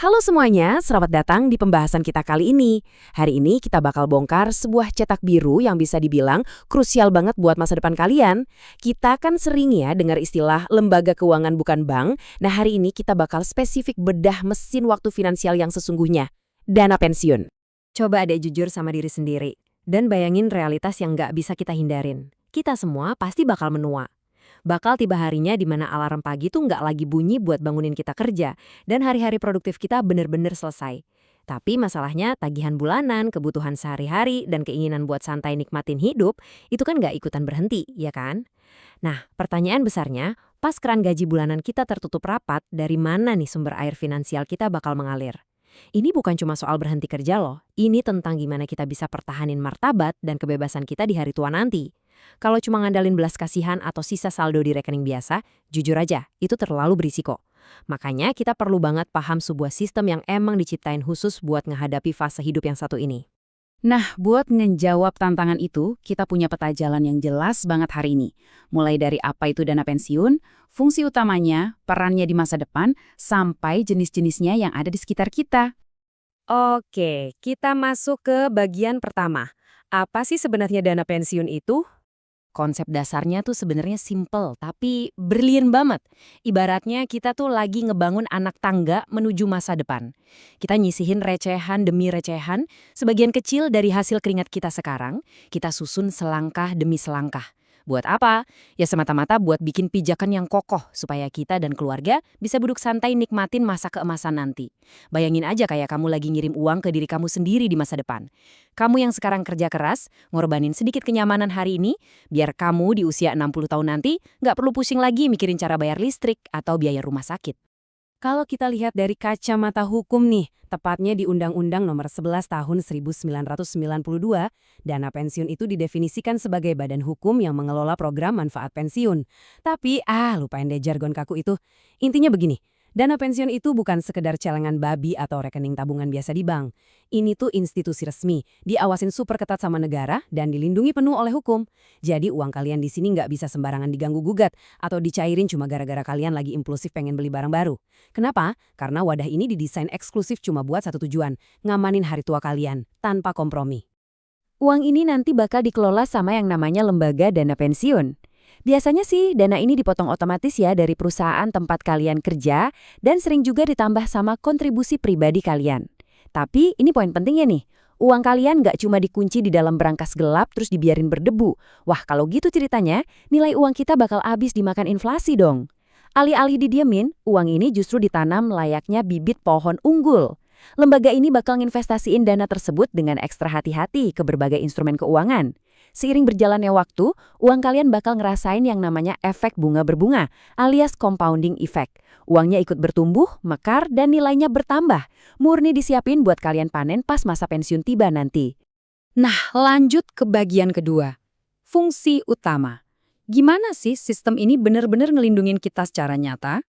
Halo semuanya, selamat datang di pembahasan kita kali ini. Hari ini kita bakal bongkar sebuah cetak biru yang bisa dibilang krusial banget buat masa depan kalian. Kita kan sering ya dengar istilah lembaga keuangan bukan bank. Nah hari ini kita bakal spesifik bedah mesin waktu finansial yang sesungguhnya. Dana pensiun. Coba adek jujur sama diri sendiri. Dan bayangin realitas yang nggak bisa kita hindarin. Kita semua pasti bakal menua. Bakal tiba harinya di mana alarm pagi tuh nggak lagi bunyi buat bangunin kita kerja, dan hari-hari produktif kita bener-bener selesai. Tapi masalahnya tagihan bulanan, kebutuhan sehari-hari, dan keinginan buat santai nikmatin hidup, itu kan nggak ikutan berhenti, ya kan? Nah, pertanyaan besarnya, pas keran gaji bulanan kita tertutup rapat, dari mana nih sumber air finansial kita bakal mengalir? Ini bukan cuma soal berhenti kerja loh, ini tentang gimana kita bisa pertahanin martabat dan kebebasan kita di hari tua nanti. Kalau cuma ngandalin belas kasihan atau sisa saldo di rekening biasa, jujur aja, itu terlalu berisiko. Makanya kita perlu banget paham sebuah sistem yang emang diciptain khusus buat menghadapi fase hidup yang satu ini. Nah, buat ngejawab tantangan itu, kita punya peta jalan yang jelas banget hari ini. Mulai dari apa itu dana pensiun, fungsi utamanya, perannya di masa depan, sampai jenis-jenisnya yang ada di sekitar kita. Oke, kita masuk ke bagian pertama. Apa sih sebenarnya dana pensiun itu? Konsep dasarnya tuh sebenarnya simple, tapi brilian banget. Ibaratnya kita tuh lagi ngebangun anak tangga menuju masa depan. Kita nyisihin recehan demi recehan, sebagian kecil dari hasil keringat kita sekarang, kita susun selangkah demi selangkah. Buat apa? Ya semata-mata buat bikin pijakan yang kokoh, supaya kita dan keluarga bisa duduk santai nikmatin masa keemasan nanti. Bayangin aja kayak kamu lagi ngirim uang ke diri kamu sendiri di masa depan. Kamu yang sekarang kerja keras, ngorbanin sedikit kenyamanan hari ini, biar kamu di usia 60 tahun nanti nggak perlu pusing lagi mikirin cara bayar listrik atau biaya rumah sakit. Kalau kita lihat dari kacamata hukum nih, tepatnya di Undang-Undang Nomor 11 Tahun 1992, dana pensiun itu didefinisikan sebagai badan hukum yang mengelola program manfaat pensiun. Tapi, lupain deh jargon kaku itu. Intinya begini, dana pensiun itu bukan sekedar celengan babi atau rekening tabungan biasa di bank. Ini tuh institusi resmi, diawasin super ketat sama negara dan dilindungi penuh oleh hukum. Jadi uang kalian di sini nggak bisa sembarangan diganggu-gugat atau dicairin cuma gara-gara kalian lagi impulsif pengen beli barang baru. Kenapa? Karena wadah ini didesain eksklusif cuma buat satu tujuan, ngamanin hari tua kalian, tanpa kompromi. Uang ini nanti bakal dikelola sama yang namanya lembaga dana pensiun. Biasanya sih dana ini dipotong otomatis ya dari perusahaan tempat kalian kerja dan sering juga ditambah sama kontribusi pribadi kalian. Tapi ini poin pentingnya nih, uang kalian nggak cuma dikunci di dalam berangkas gelap terus dibiarin berdebu. Wah kalau gitu ceritanya, nilai uang kita bakal habis dimakan inflasi dong. Alih-alih didiemin, uang ini justru ditanam layaknya bibit pohon unggul. Lembaga ini bakal nginvestasiin dana tersebut dengan ekstra hati-hati ke berbagai instrumen keuangan. Seiring berjalannya waktu, uang kalian bakal ngerasain yang namanya efek bunga berbunga, alias compounding effect. Uangnya ikut bertumbuh, mekar, dan nilainya bertambah. Murni disiapin buat kalian panen pas masa pensiun tiba nanti. Nah, lanjut ke bagian kedua. Fungsi utama. Gimana sih sistem ini benar-benar ngelindungin kita secara nyata?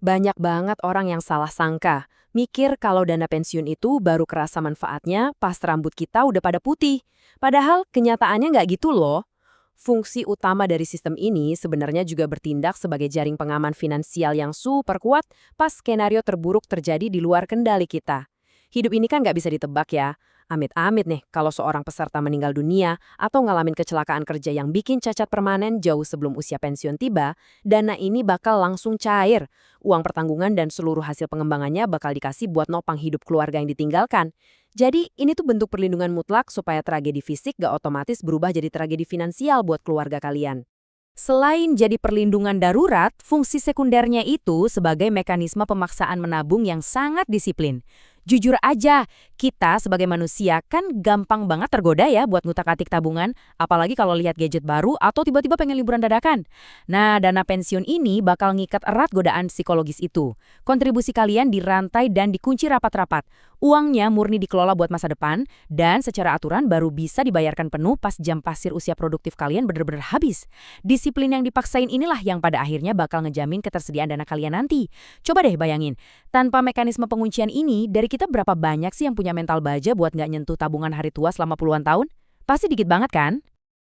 Banyak banget orang yang salah sangka. Mikir kalau dana pensiun itu baru kerasa manfaatnya pas rambut kita udah pada putih. Padahal kenyataannya nggak gitu loh. Fungsi utama dari sistem ini sebenarnya juga bertindak sebagai jaring pengaman finansial yang super kuat pas skenario terburuk terjadi di luar kendali kita. Hidup ini kan nggak bisa ditebak ya. Amit-amit nih kalau seorang peserta meninggal dunia atau ngalamin kecelakaan kerja yang bikin cacat permanen jauh sebelum usia pensiun tiba, dana ini bakal langsung cair. Uang pertanggungan dan seluruh hasil pengembangannya bakal dikasih buat nopang hidup keluarga yang ditinggalkan. Jadi ini tuh bentuk perlindungan mutlak supaya tragedi fisik gak otomatis berubah jadi tragedi finansial buat keluarga kalian. Selain jadi perlindungan darurat, fungsi sekundernya itu sebagai mekanisme pemaksaan menabung yang sangat disiplin. Jujur aja, kita sebagai manusia kan gampang banget tergoda ya buat ngutak-atik tabungan, apalagi kalau lihat gadget baru atau tiba-tiba pengen liburan dadakan. Nah, dana pensiun ini bakal ngikat erat godaan psikologis itu. Kontribusi kalian dirantai dan dikunci rapat-rapat. Uangnya murni dikelola buat masa depan, dan secara aturan baru bisa dibayarkan penuh pas jam pasir usia produktif kalian bener-bener habis. Disiplin yang dipaksain inilah yang pada akhirnya bakal ngejamin ketersediaan dana kalian nanti. Coba deh bayangin, tanpa mekanisme penguncian ini, dari kita berapa banyak sih yang punya mental baja buat nggak nyentuh tabungan hari tua selama puluhan tahun? Pasti dikit banget kan?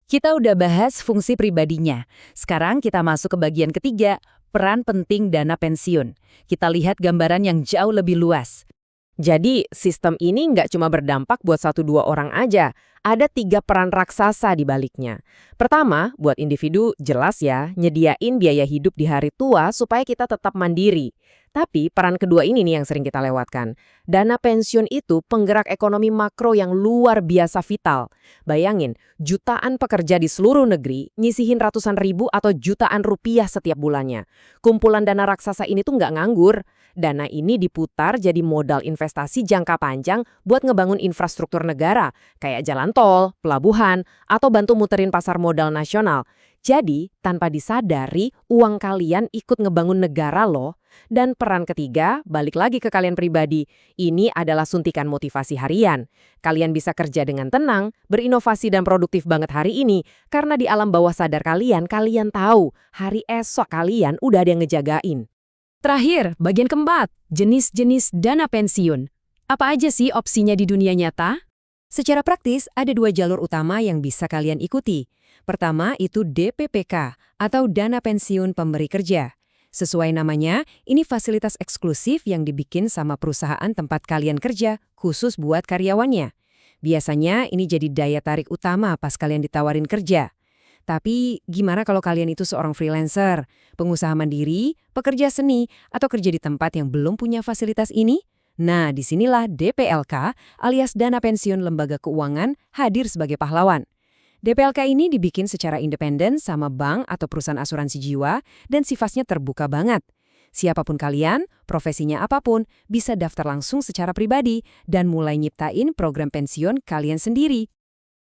Kita udah bahas fungsi pribadinya. Sekarang kita masuk ke bagian ketiga, Peran penting dana pensiun. Kita lihat gambaran yang jauh lebih luas. Jadi, sistem ini nggak cuma berdampak buat 1-2 orang aja. Ada 3 peran raksasa di baliknya. Pertama, buat individu jelas ya, nyediain biaya hidup di hari tua supaya kita tetap mandiri. Tapi peran kedua ini nih yang sering kita lewatkan. Dana pensiun itu penggerak ekonomi makro yang luar biasa vital. Bayangin, jutaan pekerja di seluruh negeri nyisihin ratusan ribu atau jutaan rupiah setiap bulannya. Kumpulan dana raksasa ini tuh nggak nganggur. Dana ini diputar jadi modal investasi jangka panjang buat ngebangun infrastruktur negara, kayak jalan tol, pelabuhan, atau bantu muterin pasar modal nasional. Jadi, tanpa disadari, uang kalian ikut ngebangun negara loh. Dan peran ketiga, balik lagi ke kalian pribadi. Ini adalah suntikan motivasi harian. Kalian bisa kerja dengan tenang, berinovasi dan produktif banget hari ini, karena di alam bawah sadar kalian, kalian tahu hari esok kalian udah ada yang ngejagain. Terakhir, bagian keempat, jenis-jenis dana pensiun. Apa aja sih opsinya di dunia nyata? Secara praktis, ada 2 jalur utama yang bisa kalian ikuti. Pertama, itu DPPK, atau Dana Pensiun Pemberi Kerja. Sesuai namanya, ini fasilitas eksklusif yang dibikin sama perusahaan tempat kalian kerja, khusus buat karyawannya. Biasanya, ini jadi daya tarik utama pas kalian ditawarin kerja. Tapi, gimana kalau kalian itu seorang freelancer, pengusaha mandiri, pekerja seni, atau kerja di tempat yang belum punya fasilitas ini? Nah, disinilah DPLK alias Dana Pensiun Lembaga Keuangan hadir sebagai pahlawan. DPLK ini dibikin secara independen sama bank atau perusahaan asuransi jiwa dan sifatnya terbuka banget. Siapapun kalian, profesinya apapun, bisa daftar langsung secara pribadi dan mulai nyiptain program pensiun kalian sendiri.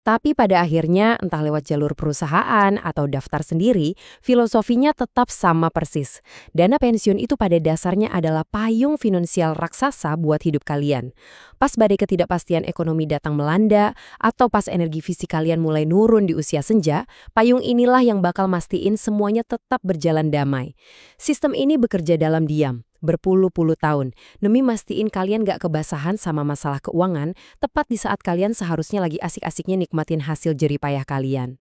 Tapi pada akhirnya, entah lewat jalur perusahaan atau daftar sendiri, filosofinya tetap sama persis. Dana pensiun itu pada dasarnya adalah payung finansial raksasa buat hidup kalian. Pas badai ketidakpastian ekonomi datang melanda, atau pas energi fisik kalian mulai nurun di usia senja, payung inilah yang bakal mastiin semuanya tetap berjalan damai. Sistem ini bekerja dalam diam, berpuluh-puluh tahun, demi mastiin kalian gak kebasahan sama masalah keuangan, tepat di saat kalian seharusnya lagi asik-asiknya nikmatin hasil jeripayah kalian.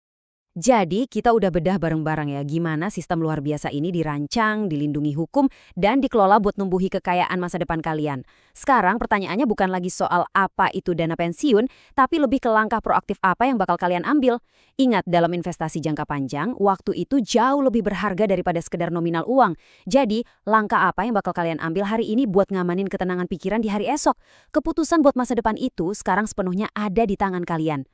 Jadi, kita udah bedah bareng-bareng ya gimana sistem luar biasa ini dirancang, dilindungi hukum, dan dikelola buat numbuhi kekayaan masa depan kalian. Sekarang pertanyaannya bukan lagi soal apa itu dana pensiun, tapi lebih ke langkah proaktif apa yang bakal kalian ambil. Ingat, dalam investasi jangka panjang, waktu itu jauh lebih berharga daripada sekedar nominal uang. Jadi, langkah apa yang bakal kalian ambil hari ini buat ngamanin ketenangan pikiran di hari esok? Keputusan buat masa depan itu sekarang sepenuhnya ada di tangan kalian.